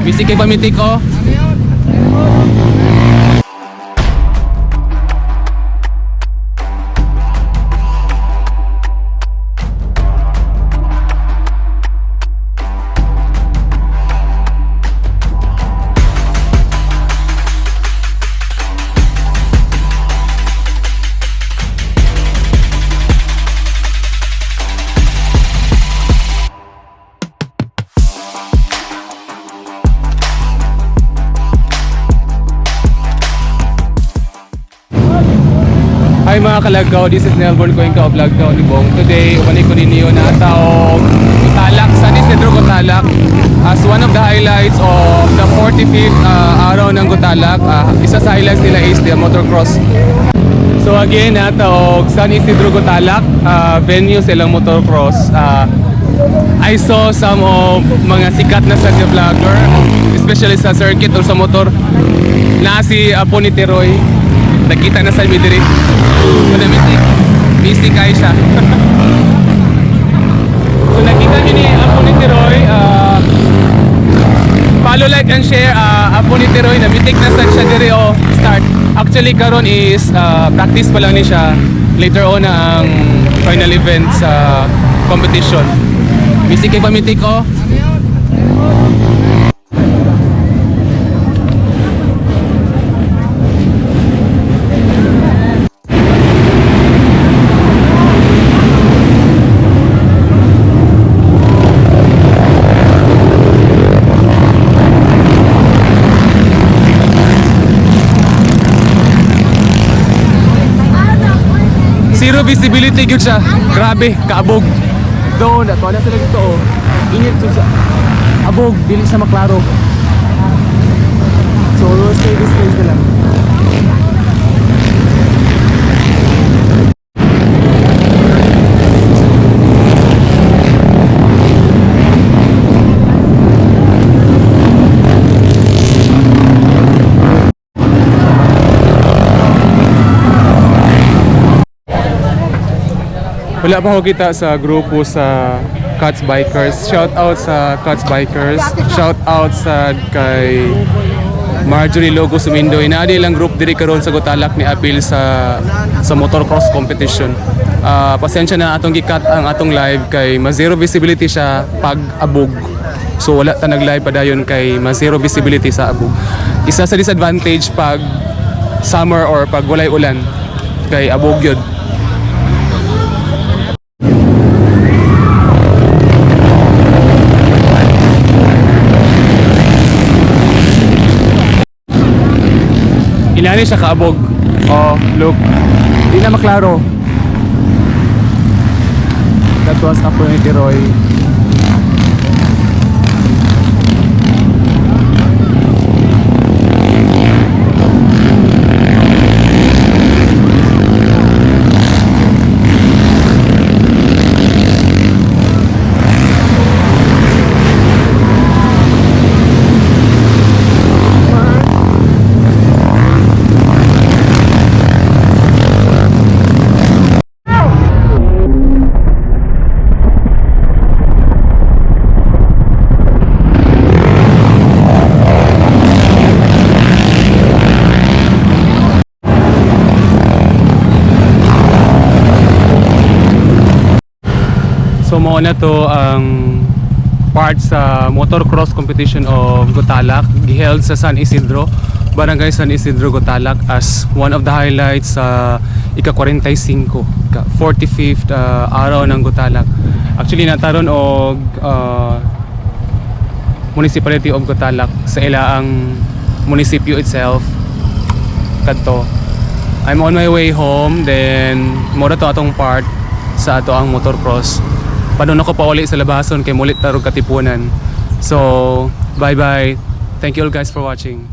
Bisik kay pamitik oh. Hi mga kalagaw, this is Nelborn Cuenca of Lagkaw ni Bong. Today, umani ko ninyo na taong Gutalak, San Isidro Gutalak as one of the highlights of the 45th araw ng Gutalak. Isa sa highlights nila is the motocross. So again, taong San Isidro Gutalak, venue silang motocross. I saw some of mga sikat na sa vlogger, especially sa circuit or sa motor, na si Apo ni Teroy. Nakita na sa midiri. Manamitik. Busy kayo siya. So nakita nyo ni Apo ni Teroy. Follow, like, and share. Apo ni Teroy, namitik na siya diri o start. Actually karon is practice pa lang ni siya. Later on ang final event sa competition. Busy kay pamitik o. Zero visibility yun siya. Grabe, kaabog. Doon, ato na sila dito oh. Init siya. Abog, dili siya maklaro. So, we'll stay this place na lang. Wala pa ako kita sa grupo sa Cuts Bikers. Shout out sa Cuts Bikers. Shout out sa kay Marjorie Logo Sumindoy. Naadi lang group diri karon sa Gutalak ni apil sa motocross competition. Pasensya na atong gikat ang atong live kay ma zero visibility siya pag abog. So wala ta nag-live padayon kay ma zero visibility sa abog. Isa sa disadvantage pag summer or pag walay ulan kay abog yun. Inani siya kaabog. Oh, look. Di na maklaro. That was Apo ni Teroy. So mo na to ang part sa motocross competition of Gutalak held sa San Isidro, Barangay San Isidro, Gutalak as one of the highlights sa ika-45, 45th araw ng Gutalak. Actually nataron og Municipality of Gutalak sa ilaang munisipyo itself kadto. I'm on my way home, then mo to atong part sa ato ang motocross. Padung ako pa uli sa labason kay mulit tarong katipunan. So, bye bye. Thank you all guys for watching.